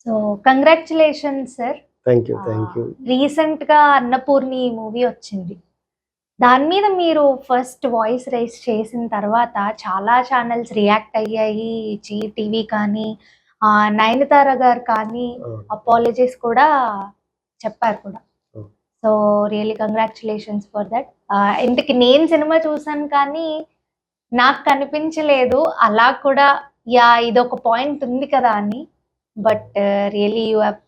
So congratulations sir. Thank you. Recent గా Annapurni movie వచ్చింది. దాని మీద మీరు ఫస్ట్ వాయిస్ రైస్ చేసిన తర్వాత చాలా ఛానల్స్ రియాక్ట్ అయ్యాయి. జీ టీవీ కానీ నయనతార గారు కానీ అపాలజీస్ కూడా చెప్పారు కూడా. So really congratulations for that. ఇంతకి నేను సినిమా చూసాను కానీ నాకు కనిపించలేదు అలా కూడా ఇదొక పాయింట్ ఉంది కదా అని. But really you have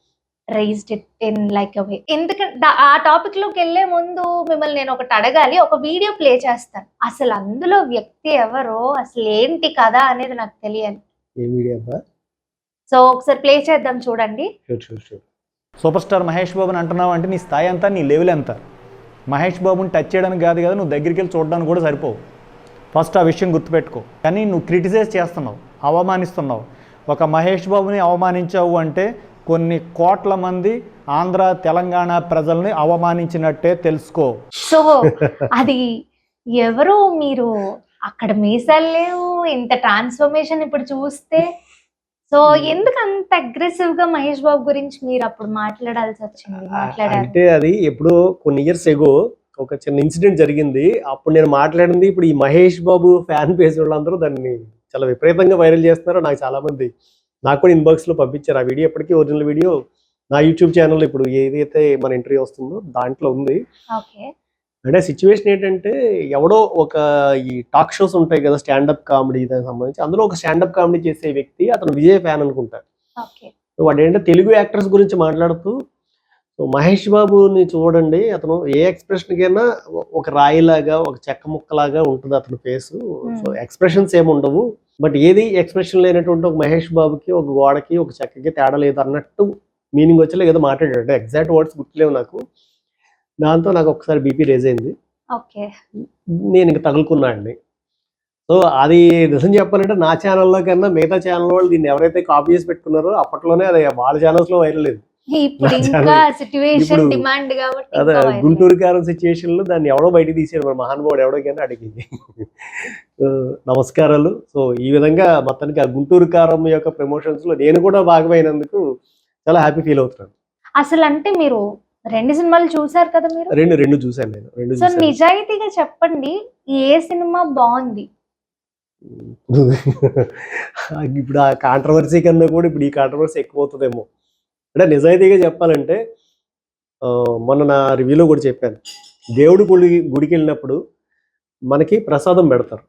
raised it in like a way. ఎందుకంటే ఆ టాపిక్ లోకి వెళ్లే ముందు మిమ్మల్ని నేను ఒకటి అడగాలి. ఒక వీడియో ప్లే చేస్తాను, అసలు అందులో వ్యక్తి ఎవరో, అసలు ఏంటి కదా అనేది నాకు తెలియాలి. సో ఒకసారి ప్లే చేద్దాం, చూడండి. సూపర్ స్టార్ మహేష్ బాబుని అంటున్నావు అంటే నీ స్థాయి ఎంత, నీ లెవెల్ ఎంత? మహేష్ బాబుని టచ్ చేయడానికి కాదు కదా, నువ్వు దగ్గరికి వెళ్ళి చూడడానికి కూడా సరిపోవు. ఫస్ట్ ఆ విషయం గుర్తుపెట్టుకో. కానీ నువ్వు క్రిటిసైజ్ చేస్తున్నావు, అవమానిస్తున్నావు. ఒక మహేష్ బాబుని అవమానించావు అంటే కొన్ని కోట్ల మంది ఆంధ్ర తెలంగాణ ప్రజల్ని అవమానించినట్టే తెలుసుకో. సో అది ఎవరు మీరు అక్కడ మీసాలు లేవు, ఇంత ట్రాన్స్ఫర్మేషన్ ఇప్పుడు చూస్తే. సో ఎందుకు అంత అగ్రెసివ్ గా మహేష్ బాబు గురించి మీరు అప్పుడు మాట్లాడాల్సి వచ్చింది? అంటే అది ఎప్పుడో కొన్ని ఇయర్స్ ఎగో ఒక చిన్న ఇన్సిడెంట్ జరిగింది. అప్పుడు నేను మాట్లాడింది ఇప్పుడు ఈ మహేష్ బాబు ఫ్యాన్ పేజ్ వాళ్ళందరూ దాన్ని చాలా విపరీతంగా వైరల్ చేస్తున్నారు. నాకు చాలా మంది నాకు కూడా ఇన్బాక్స్ లో పంపించారు. ఆ వీడియో ఎప్పటికీ ఒరిజినల్ వీడియో నా యూట్యూబ్ ఛానల్ ఇప్పుడు ఏదైతే మన ఇంటర్వ్యూ వస్తుందో దాంట్లో ఉంది. అంటే సిచ్యువేషన్ ఏంటంటే ఎవడో ఒక ఈ టాక్ షోస్ ఉంటాయి కదా, స్టాండప్ కామెడీ దానికి సంబంధించి, అందులో ఒక స్టాండప్ కామెడీ చేసే వ్యక్తి అతను విజయ్ ఫ్యాన్ అనుకుంటారు. సో వాడు ఏంటంటే తెలుగు యాక్టర్స్ గురించి మాట్లాడుతూ మహేష్ బాబుని చూడండి, అతను ఏ ఎక్స్ప్రెషన్కైనా ఒక రాయిలాగా ఒక చెక్క ముక్కలాగా ఉంటుంది అతని ఫేస్. సో ఎక్స్ప్రెషన్స్ ఏమి ఉండవు, బట్ ఏది ఎక్స్ప్రెషన్ లేనటువంటి ఒక మహేష్ బాబుకి ఒక గోడకి ఒక చెక్కకి తేడా లేదు అన్నట్టు మీనింగ్ వచ్చేలా ఏదో మాట్లాడాడు. ఎగ్జాక్ట్ వర్డ్స్ గుర్తులేవు నాకు. దాంతో నాకు ఒకసారి బీపీ రేజ్ అయింది, నేను ఇంక తగులుకున్నా అండి. సో అది నిజం చెప్పాలంటే నా ఛానల్లో కన్నా మిగతా ఛానల్ వాళ్ళు దీన్ని ఎవరైతే కాపీ చేసి పెట్టుకున్నారో అప్పట్లోనే అది వాళ్ళ ఛానల్స్ లో వైరల్ లేదు. అదే గుంటూరు కారం సిచ్యువేషన్ లో దాన్ని ఎవడో బయటకు తీసాడు, మరి మహానుభావుడు ఎవడో కానీ అడిగింది. నమస్కారాలు. సో ఈ విధంగా మొత్తానికి ఆ గుంటూరు కారం యొక్క ప్రమోషన్స్ లో నేను కూడా భాగమైనందుకు చాలా హ్యాపీ ఫీల్ అవుతున్నాను. అసలు అంటే మీరు 2 సినిమాలు చూసారు కదా? మీరు రెండు చూసాను నేను. సో నిజాయితీగా చెప్పండి, ఏ సినిమా బాగుంది? ఇప్పుడు ఆ కాంట్రవర్సీ కన్నా కూడా ఇప్పుడు ఈ కాంట్రవర్సీ ఎక్కువ అవుతుందేమో. అంటే నిజాయితీగా చెప్పాలంటే మొన్న నా రివ్యూలో కూడా చెప్పాను, దేవుడి గుడికి వెళ్ళినప్పుడు మనకి ప్రసాదం పెడతారు.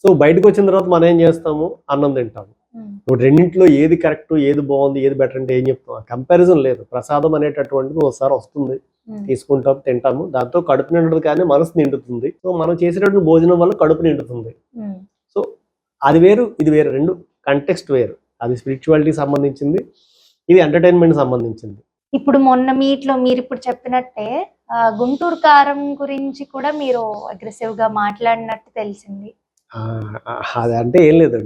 సో బయటకు వచ్చిన తర్వాత మనం ఏం చేస్తాము, అన్నం తింటాము. రెండింటిలో ఏది కరెక్ట్, ఏది బాగుంది, ఏది బెటర్ అంటే ఏం చెప్తాం? కంపారిజన్ లేదు. ప్రసాదం అనేటటువంటిది ఒకసారి వస్తుంది, తీసుకుంటాం, తింటాము, దాంతో కడుపు నిండుతుంది కానీ మనసు నిండుతుంది. సో మనం చేసేటటువంటి భోజనం వల్ల కడుపు నిండుతుంది. సో అది వేరు, ఇది వేరు, రెండు కంటెక్స్ట్ వేరు. అది స్పిరిచువాలిటీకి సంబంధించింది, ఇది ఎంటర్టైన్మెంట్ సంబంధించింది. ఇప్పుడు మొన్న మీట్లో మీరు ఇప్పుడు చెప్పినట్టే గుంటూరు కారం గురించి కూడా మీరు అగ్రెసివ్ గా మాట్లాడినట్టు తెలిసింది. అది అంటే ఏం లేదు,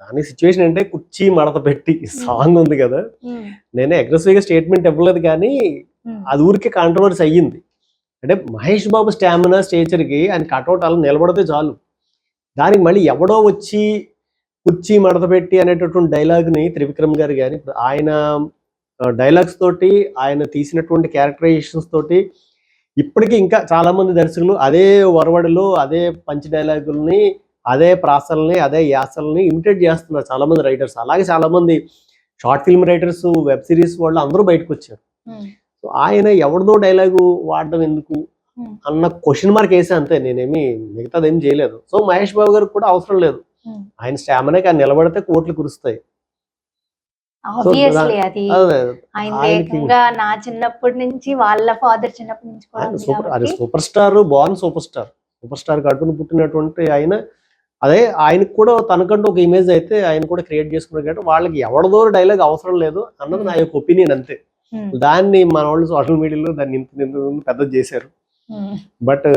దాని సిచ్యువేషన్ అంటే కుర్చీ మడత పెట్టి సాంగ్ ఉంది కదా, నేనే అగ్రెసివ్ గా స్టేట్మెంట్ ఇవ్వలేదు కానీ అది ఊరికే కాంట్రవర్సీ అయ్యింది. అంటే మహేష్ బాబు స్టామినా స్టేచర్కి ఆయన కటౌట్ అలా నిలబడితే చాలు, దానికి మళ్ళీ ఎవడో వచ్చి కుర్చీ మడత పెట్టి అనేటటువంటి డైలాగ్ని త్రివిక్రమ్ గారు కానీ ఇప్పుడు ఆయన డైలాగ్స్ తోటి ఆయన తీసినటువంటి క్యారెక్టరైజేషన్స్ తోటి ఇప్పటికీ ఇంకా చాలా మంది దర్శకులు అదే వరవడిలో అదే పంచ్ డైలాగుల్ని, అదే ప్రాసల్ని, అదే యాసల్ని ఇమిటేట్ చేస్తున్నారు చాలా మంది రైటర్స్. అలాగే చాలా మంది short film writers, web series వాళ్ళు అందరూ బయటకు వచ్చారు. సో ఆయన ఎవరిదో డైలాగు వాడడం ఎందుకు అన్న క్వశ్చన్ మార్క్ వేసా అంతే, నేనేమి మిగతాది ఏం చేయలేదు. సో మహేష్ బాబు గారికి కూడా అవసరం లేదు, ఆయన స్టామినాకి ఆయన నిలబడితే కోట్లు కురుస్తాయి. నా చిన్నప్పటి నుంచి వాళ్ళ ఫాదర్ చిన్నప్పటి నుంచి అది super star, born super star కడుపును పుట్టినటువంటి ఆయన. అదే ఆయనకు కూడా తనకంటూ ఒక ఇమేజ్ అయితే ఆయన కూడా క్రియేట్ చేసుకున్నారు కాబట్టి వాళ్ళకి ఎవరిదో డైలాగ్ అవసరం లేదు అన్నది నా యొక్క ఒపీనియన్ అంతే. దాన్ని మన వాళ్ళు సోషల్ మీడియాలో దాన్ని ఇంత పెద్దది చేశారు. బట్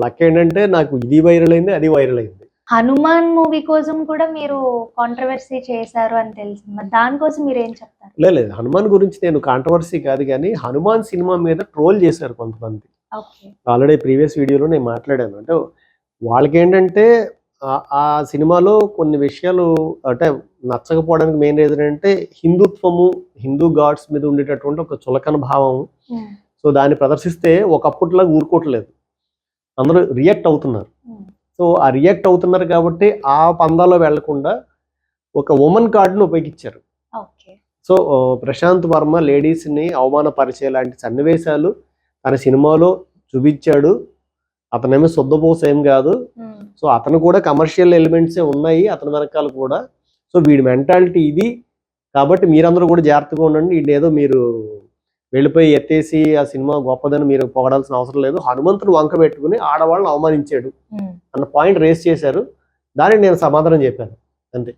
లక్ ఏంటంటే నాకు ఇది వైరల్ అయింది, అది వైరల్ అయింది. హనుమాన్ మూవీ కోసం కూడా మీరు కాంట్రవర్సీ చేశారు అని తెలిసింది, మరి దానికోసం మీరు ఏం చెప్తారు? లేదు, హనుమాన్ గురించి నేను కాంట్రవర్సీ కాదు కానీ హనుమాన్ సినిమా మీద ట్రోల్ చేశారు కొంతమంది. ఆల్రెడీ ప్రీవియస్ వీడియోలో నేను మాట్లాడాను. అంటే వాళ్ళకి ఏంటంటే ఆ సినిమాలో కొన్ని విషయాలు అంటే నచ్చకపోవడానికి మెయిన్ రీజన్ అంటే హిందుత్వము, హిందూ గాడ్స్ మీద ఉండేటటువంటి ఒక చులకన భావం. సో దాన్ని ప్రదర్శిస్తే ఒకప్పటిలాగా ఊరుకోవట్లేదు, అందరూ రియాక్ట్ అవుతున్నారు. సో ఆ రియాక్ట్ అవుతున్నారు కాబట్టి ఆ పందాలో వెళ్లకుండా ఒక ఉమెన్ కార్డును ఉపయోగించారు. ఓకే. సో ప్రశాంత్ వర్మ లేడీస్ని అవమానపరిచే లాంటి సన్నివేశాలు తన సినిమాలో చూపించాడు. అతనేమో శుద్ధపోస ఏం కాదు. సో అతను కూడా కమర్షియల్ ఎలిమెంట్సే ఉన్నాయి అతని వెనకాల కూడా. సో వీడి మెంటాలిటీ ఇది కాబట్టి మీరందరూ కూడా జాగ్రత్తగా ఉండండి. వీడిని ఏదో మీరు వెళ్ళిపోయి ఎత్తేసి ఆ సినిమా గొప్పదని మీరు పొగడాల్సిన అవసరం లేదు. హనుమంతుడు వంక పెట్టుకుని ఆడవాళ్ళని అవమానించాడు అన్న పాయింట్ రేస్ చేశారు. దానికి నేను సమాధానం చెప్పాను అంతే.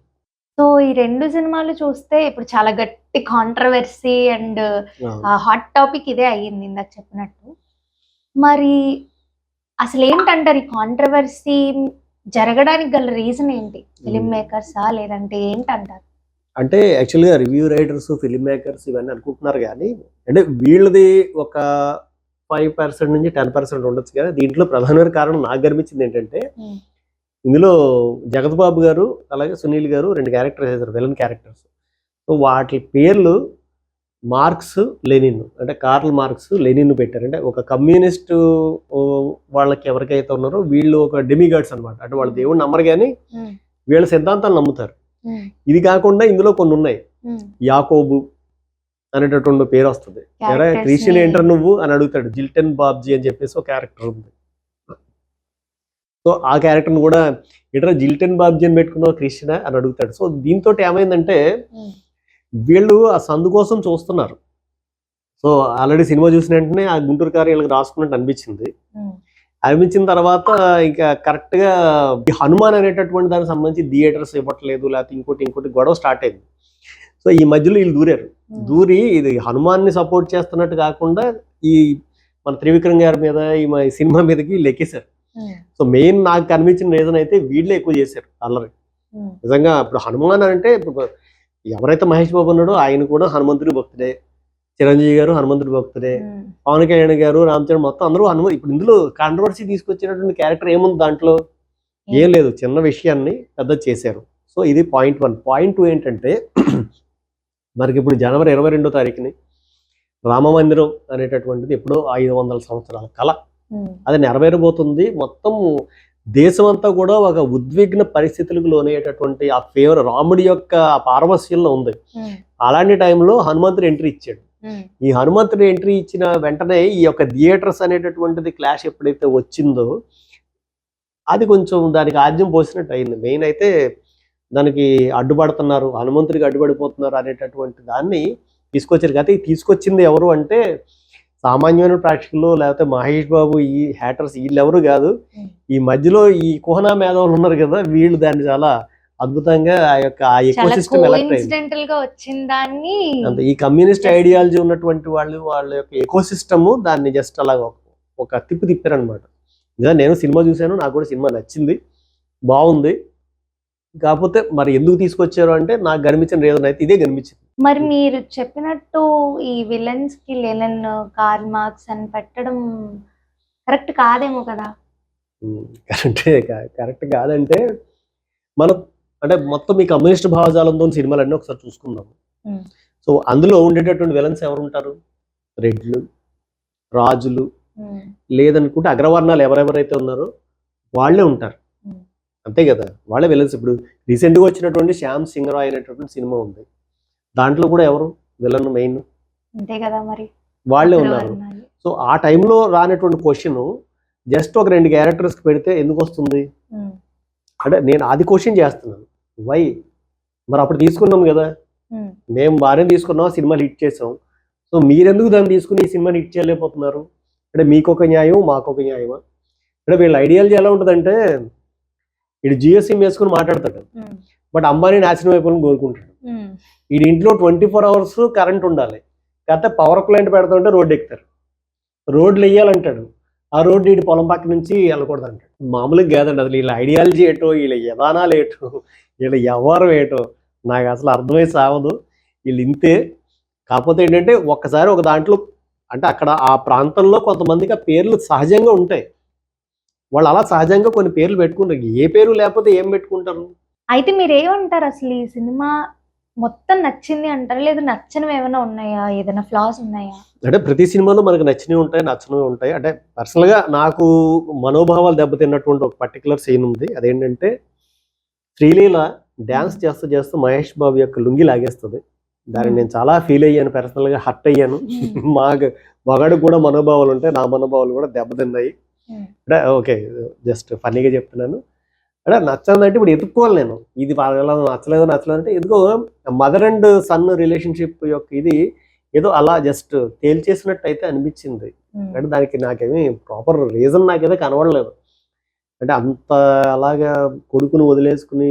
సో ఈ 2 సినిమాలు చూస్తే ఇప్పుడు చాలా గట్టి కాంట్రవర్సీ అండ్ హాట్ టాపిక్ ఇదే అయ్యింది ఇందాక చెప్పినట్టు. మరి అసలు ఏంటంటారు ఈ కాంట్రవర్సీ జరగడానికి గల రీజన్ ఏంటి? ఫిలిం మేకర్సా లేదంటే ఏంటంటారు? అంటే యాక్చువల్గా రివ్యూ రైటర్స్, ఫిలిం మేకర్స్ ఇవన్నీ అనుకుంటున్నారు కానీ అంటే వీళ్ళది ఒక 5% నుంచి 10% ఉండొచ్చు. కానీ దీంట్లో ప్రధానమైన కారణం నాకు అనిపించింది ఏంటంటే ఇందులో జగత్ బాబు గారు అలాగే సునీల్ గారు 2 క్యారెక్టర్స్ వేశారు, విలన్ క్యారెక్టర్స్. సో వాటి పేర్లు మార్క్స్, లెనిన్, అంటే కార్ల్ మార్క్స్, లెనిన్ పెట్టారు. అంటే ఒక కమ్యూనిస్టు వాళ్ళకి ఎవరికైతే ఉన్నారో వీళ్ళు ఒక డెమిగాడ్స్ అనమాట. అంటే వాళ్ళు దేవుడు నమ్మరు కానీ వీళ్ళ సిద్ధాంతాలు నమ్ముతారు. ఇది కాకుండా ఇందులో కొన్ని ఉన్నాయి. యాకోబు అనేటటువంటి పేరు వస్తుంది. క్రిస్టియన్ ఏంటర్ నువ్వు అని అడుగుతాడు. జిల్టన్ బాబ్జీ అని చెప్పేసి ఒక క్యారెక్టర్ ఉంది. సో ఆ క్యారెక్టర్ని కూడా ఏంటంటే జిల్టన్ బాబ్జీ అని పెట్టుకున్నావు క్రిస్టియనా అని అడుగుతాడు. సో దీంతో ఏమైందంటే వీళ్ళు ఆ సందు కోసం చూస్తున్నారు. సో ఆల్రెడీ సినిమా చూసిన వెంటనే ఆ గుంటూరు కారు వీళ్ళకి రాసుకున్నట్టు అనిపించింది. అనిపించిన తర్వాత ఇంకా కరెక్ట్గా హనుమాన్ అనేటటువంటి దానికి సంబంధించి థియేటర్స్ ఇవ్వట్లేదు, లేకపోతే ఇంకోటి గొడవ స్టార్ట్ అయింది. సో ఈ మధ్యలో వీళ్ళు దూరి ఇది హనుమాన్ని సపోర్ట్ చేస్తున్నట్టు కాకుండా ఈ మన త్రివిక్రమ్ గారి మీద ఈ సినిమా మీదకి లెక్కేశారు. సో మెయిన్ నాకు కనిపించిన రీజన్ అయితే వీళ్ళే ఎక్కువ చేశారు అల్లరి. నిజంగా ఇప్పుడు హనుమాన్ అంటే ఇప్పుడు ఎవరైతే మహేష్ బాబు ఉన్నాడో ఆయన కూడా హనుమంతుడి భక్తుడే, చిరంజీవి గారు హనుమంతుడి భక్తుడే, పవన్ కళ్యాణ్ గారు, రామ్ చరణ్ మొత్తం అందరూ హనుమంతు. ఇప్పుడు ఇందులో కాంట్రవర్సీ తీసుకొచ్చినటువంటి క్యారెక్టర్ ఏముంది దాంట్లో? ఏం లేదు, చిన్న విషయాన్ని పెద్ద చేశారు. సో ఇది పాయింట్ 1. పాయింట్ 2 ఏంటంటే మనకి ఇప్పుడు జనవరి 22వ తారీఖుని రామమందిరం అనేటటువంటిది ఎప్పుడో 500 సంవత్సరాల కళ అది నెరవేరబోతుంది. మొత్తం దేశం అంతా కూడా ఒక ఉద్విగ్న పరిస్థితులకు లోనయ్యేటటువంటి ఆ ఫేవర్ రాముడి యొక్క పారవస్యంలో ఉంది. అలాంటి టైంలో హనుమంతుడు ఎంట్రీ ఇచ్చాడు. ఈ హనుమంతుడు ఎంట్రీ ఇచ్చిన వెంటనే ఈ యొక్క థియేటర్స్ అనేటటువంటిది క్లాష్ ఎప్పుడైతే వచ్చిందో అది కొంచెం దానికి ఆద్యం పోసినట్టు అయింది. మెయిన్ అయితే దానికి అడ్డుపడుతున్నారు, హనుమంతుడికి అడ్డుపడిపోతున్నారు అనేటటువంటి దాన్ని తీసుకొచ్చారు. కదా తీసుకొచ్చింది ఎవరు అంటే సామాన్యమైన ప్రేక్షకులు లేకపోతే మహేష్ బాబు ఈ హ్యాటర్స్ వీళ్ళెవరు కాదు. ఈ మధ్యలో ఈ కుహనా మేధావులు ఉన్నారు కదా, వీళ్ళు దాన్ని చాలా అద్భుతంగా ఆ ఎకోసిస్టమ్ ఎలక్ట్ అయింది. అంతే ఈ కమ్యూనిస్ట్ ఐడియాలజీ ఉన్నటువంటి వాళ్ళ యొక్క ఎకోసిస్టమ్ దాన్ని జస్ట్ అలా ఒక తిప్పారు అనమాట. నిజంగా నేను సినిమా చూశాను, నాకు కూడా సినిమా నచ్చింది, బాగుంది. కాకపోతే మరి ఎందుకు తీసుకొచ్చారు అంటే నాకు కనిపించిన రీజన్ అయితే ఇదే కనిపించింది. మరి మీరు చెప్పినట్టు ఈ విలన్స్ కి లెనిన్, కార్ల్ మార్క్స్ అని పెట్టడం కరెక్ట్ కాదేమో కదా? కరెక్ట్ కాదంటే మనం అంటే మొత్తం ఈ కమ్యూనిస్ట్ భావజాలంతో సినిమాలన్నీ ఒకసారి చూసుకుందాం. సో అందులో ఉండేటటువంటి విలన్స్ ఎవరు ఉంటారు? రెడ్లు, రాజులు, లేదనుకుంటే అగ్రవర్ణాలు ఎవరెవరైతే ఉన్నారో వాళ్ళే ఉంటారు, అంతే కదా, వాళ్ళే విలన్స్. ఇప్పుడు రీసెంట్గా వచ్చినటువంటి శ్యామ్ సింగ్ రాయ్ అనేటటువంటి సినిమా ఉంది, దాంట్లో కూడా ఎవరు విలన్ మెయిన్? అంతే కదా, మరి వాళ్ళే ఉన్నారు. సో ఆ టైంలో రానటువంటి క్వశ్చన్ జస్ట్ ఒక 2 క్యారెక్టర్స్కి పెడితే ఎందుకు వస్తుంది అంటే నేను అది క్వశ్చన్ చేస్తున్నాను. వై? మరి అప్పుడు తీసుకున్నాం కదా, మేము బాగానే తీసుకున్నాం, సినిమాలు హిట్ చేసాం. సో మీరెందుకు దాన్ని తీసుకుని ఈ సినిమాని హిట్ చేయలేకపోతున్నారు? అంటే మీకు ఒక న్యాయం, మాకు ఒక న్యాయమా? అంటే వీళ్ళ ఐడియాలజీ ఎలా ఉంటుందంటే వీడు జిఎస్ఎం వేసుకుని మాట్లాడతాడు, బట్ అంబానీ నాశనం అయిపోయిన కోరుకుంటాడు. వీడి ఇంట్లో 24 hours కరెంట్ ఉండాలి, కాకపోతే పవర్ ప్లాంట్ పెడతామంటే రోడ్డు ఎక్కుతారు, రోడ్లు వేయాలంటాడు, ఆ రోడ్డు వీడి పొలం పక్క నుంచి వెళ్ళకూడదు అంటాడు. మామూలుగా కాదండి అసలు వీళ్ళ ఐడియాలజీ ఏటో, వీళ్ళ విధానాలు ఏటో, వీళ్ళ వ్యవహారం ఏటో నాకు అసలు అర్థమై సావదు. వీళ్ళు ఇంతే. కాకపోతే ఏంటంటే ఒక్కసారి ఒక దాంట్లో అంటే అక్కడ ఆ ప్రాంతంలో కొంతమందికి ఆ పేర్లు సహజంగా ఉంటాయి. వాళ్ళు అలా సహజంగా కొన్ని పేర్లు పెట్టుకుంటారు. ఏ పేరు లేకపోతే ఏం పెట్టుకుంటారు? అయితే మీరేమంటారు అసలు ఈ సినిమా మొత్తం నచ్చింది అంటారా? లేదా నచ్చనివి ఏమైనా ఉన్నాయా? ఏదైనా ఫ్లాస్ ఉన్నాయా? అంటే ప్రతి సినిమాలో మనకు నచ్చినవి ఉంటాయి, నచ్చనివి ఉంటాయి. అంటే పర్సనల్‌గా నాకు మనోభావాలు దెబ్బతిన్నటువంటి ఒక పర్టిక్యులర్ సీన్ ఉంది. అదేంటంటే శ్రీలీల డాన్స్ చేస్తూ చేస్తూ మహేష్ బాబు యొక్క లుంగీ లాగేస్తది. దానికి నేను చాలా ఫీల్ అయ్యాను. పర్సనల్‌గా హర్ట్ అయ్యాను. మగాడికి కూడా మనోభావాలు ఉంటాయి. నా మనోభావాలు కూడా దెబ్బతిన్నాయి. అంటే ఓకే. జస్ట్ ఫన్నీగా చెప్తున్నాను. అంటే నచ్చదంటే ఇప్పుడు ఎతుక్కోవాలి నేను. ఇది వాళ్ళ నచ్చలేదు అంటే ఎందుకో మదర్ అండ్ సన్ రిలేషన్‌షిప్ యొక్క ఇది ఏదో అలా జస్ట్ తేల్చేసినట్టు అయితే అనిపించింది. అంటే దానికి నాకేమి ప్రాపర్ రీజన్ నాకైతే కనబడలేదు. అంటే అంత అలాగా కొడుకుని వదిలేసుకుని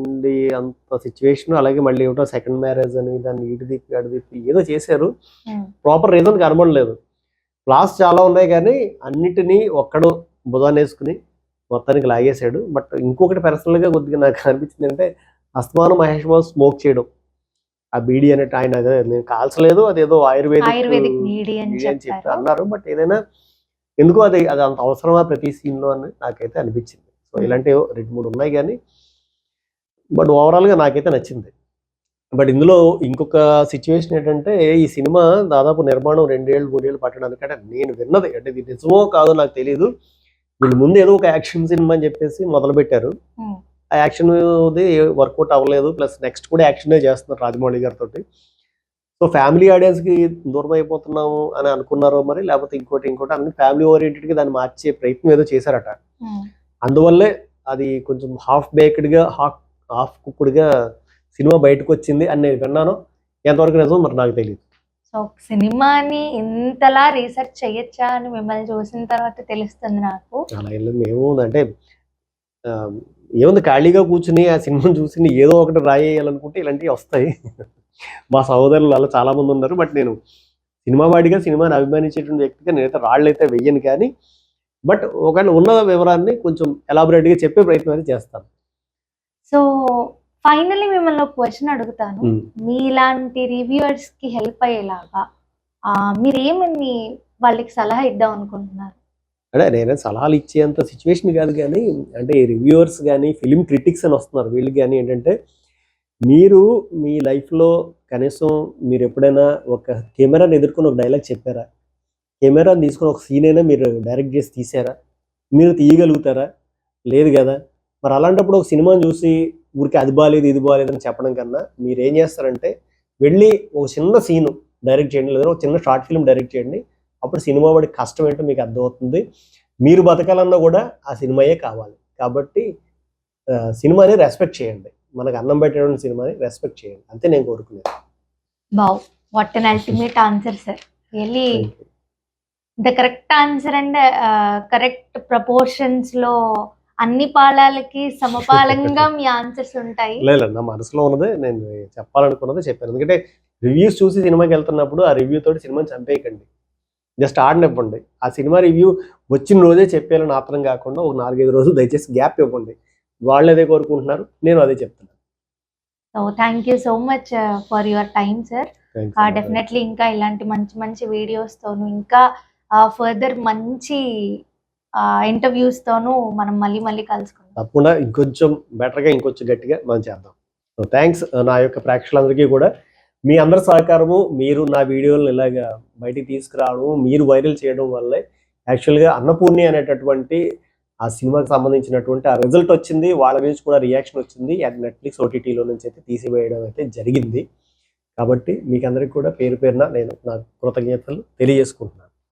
ఉండి అంత సిచ్యువేషన్, అలాగే మళ్ళీ ఏమిటో సెకండ్ మ్యారేజ్ అని దాన్ని ఇటు తిప్పి అటు తిప్పి ఏదో చేశారు. ప్రాపర్ రీజన్ కనబడలేదు. ఫ్లాస్ చాలా ఉన్నాయి కానీ అన్నిటినీ ఒక్కడు భుజాన్ని వేసుకుని మొత్తానికి లాగేశాడు. బట్ ఇంకొకటి పర్సనల్‌గా కొద్దిగా నాకు అనిపించింది అంటే అస్తమానం మహేష్ బాబు స్మోక్ చేయడం. ఆ బీడీ అనేటి ఆయన అదే నేను కాల్చలేదు, అదేదో ఆయుర్వేదిక్ బీడీ అని బీడీ అని చెప్పి చెప్పారు. అన్నారు. బట్ ఏదైనా ఎందుకో అది అది అంత అవసరమా ప్రతి సీన్‌లో అని నాకైతే అనిపించింది. సో ఇలాంటివి 2, 3 ఉన్నాయి కానీ బట్ ఓవరాల్‌గా నాకైతే నచ్చింది. బట్ ఇందులో ఇంకొక సిచ్యువేషన్ ఏంటంటే ఈ సినిమా దాదాపు నిర్మాణం 2 ఏళ్ళు 3 ఏళ్ళు పట్టడానికి అంటే నేను విన్నది అంటే ఇది నిజమో కాదో నాకు తెలీదు. వీళ్ళు ముందు ఏదో ఒక యాక్షన్ సినిమా అని చెప్పేసి మొదలుపెట్టారు. ఆ యాక్షన్‌ది వర్కౌట్ అవ్వలేదు. ప్లస్ నెక్స్ట్ కూడా యాక్షనే చేస్తున్నారు రాజమౌళి గారితోటి. సో ఫ్యామిలీ ఆడియన్స్‌కి దూరం అయిపోతున్నాము అని అనుకున్నారో మరి, లేకపోతే ఇంకోటి అన్ని ఫ్యామిలీ ఓరియెంటెడ్‌గా దాన్ని మార్చే ప్రయత్నం ఏదో చేశారట. అందువల్లే అది కొంచెం హాఫ్ కుక్డ్‌గా సినిమా బయటకొచ్చింది అని నేను విన్నాను. ఎంతవరకు నిజమో మరి నాకు తెలీదు. సో సినిమాని ఇంతలా రీసెర్చ్ చేయొచ్చా అని మిమ్మల్ని చూసిన తర్వాత తెలుస్తుంది నాకు. అలా వెళ్ళింది ఏముందంటే ఏముంది ఖాళీగా కూర్చుని ఆ సినిమాని చూసి ఏదో ఒకటి రాయేయాలనుకుంటే ఇలాంటివి వస్తాయి. మా సహోదరులు అలా చాలా మంది ఉన్నారు. బట్ నేను సినిమా వాడిగా సినిమాని అభిమానించేటువంటి వ్యక్తిగా నేనైతే రాళ్ళైతే వెయ్యను కానీ బట్ ఒకవేళ ఉన్న వివరాన్ని కొంచెం ఎలాబొరేట్‌గా చెప్పే ప్రయత్నం అయితే చేస్తాను. సో ఫైనల్లీ మిమ్మల్ని ఒక క్వశ్చన్ అడుగుతాను. మీలాంటి రివ్యూవర్స్ కి హెల్ప్ అయ్యేలాగా మీరేమని వాళ్ళకి సలహా ఇద్దాం అనుకుంటున్నారు? అంటే నేనే సలహాలు ఇచ్చేంత సిచ్యువేషన్ కాదు కానీ అంటే రివ్యూవర్స్ కానీ ఫిలిం క్రిటిక్స్ అని వస్తున్నారు వీళ్ళకి కానీ ఏంటంటే మీరు మీ లైఫ్లో కనీసం మీరు ఎప్పుడైనా ఒక కెమెరాని ఎదుర్కొని ఒక డైలాగ్ చెప్పారా? కెమెరాని తీసుకొని ఒక సీన్ అయినా మీరు డైరెక్ట్ చేసి తీసారా? మీరు తీయగలుగుతారా? లేదు కదా. మరి అలాంటప్పుడు ఒక సినిమాని చూసి ఊరికి అది బాలేదు ఇది బాలేదు అని చెప్పడం కన్నా మీరు ఏం చేస్తారంటే వెళ్ళి ఒక చిన్న సీను డైరెక్ట్ చేయండి, లేదా ఒక చిన్న షార్ట్ ఫిల్మ్ డైరెక్ట్ చేయండి. అప్పుడు సినిమా వాడికి కష్టం ఏంటో మీకు అర్థమవుతుంది. మీరు బతకాలన్నా కూడా ఆ సినిమాయే కావాలి. కాబట్టి సినిమాని రెస్పెక్ట్ చేయండి. మనకు అన్నం పెట్టేటువంటి సినిమాని రెస్పెక్ట్ చేయండి. అంతే నేను కోరుకునేది. Wow, what an ultimate answer sir. Really the correct answer and correct proportions లో అన్ని పాళాలకి సమపాలంగా మీ ఆన్సర్స్ ఉంటాయి. లేదు నా మనసులో ఉన్నదే నేను చెప్పాలనుకున్నదే చెప్పాను. ఎందుకంటే రివ్యూస్ చూసి సినిమాకి వెళ్తున్నప్పుడు ఆ రివ్యూ తోటి సినిమాని చంపేయకండి. జస్ట్ ఆడనివ్వండి. ఆ సినిమా రివ్యూ వచ్చిన రోజే చెప్పేయాలని ఆత్రం కాకుండా ఒక 4-5 రోజులు దయచేసి గ్యాప్ ఇవ్వండి. వాళ్ళు అదే కోరుకుంటున్నారు, నేను అదే చెప్తున్నాను. So thank you so much for your time sir. Definitely ఇంకా ఇలాంటి మంచి మంచి వీడియోస్తోను ఇంకా ఫర్దర్ మంచి ఇంటర్వ్యూస్ తోను మనం మళ్ళీ కలుసుకుందాం. తప్పకుండా ఇంకొంచెం బెటర్గా ఇంకొంచెం గట్టిగా మనం చేద్దాం. సో థ్యాంక్స్ నా యొక్క ప్రేక్షకులందరికీ కూడా మీ అందరి సహకారము, మీరు నా వీడియోలను ఇలాగా బయటికి తీసుకురావడం, మీరు వైరల్ చేయడం వల్లే యాక్చువల్గా అన్నపూర్ణి అనేటటువంటి ఆ సినిమాకి సంబంధించినటువంటి ఆ రిజల్ట్ వచ్చింది. వాళ్ళ నుంచి కూడా రియాక్షన్ వచ్చింది. నెట్ఫ్లిక్స్ ఓటీటీలో నుంచి అయితే తీసివేయడం అయితే జరిగింది. కాబట్టి మీకు అందరికీ కూడా పేరు పేరున నేను నా కృతజ్ఞతలు తెలియజేసుకుంటున్నాను.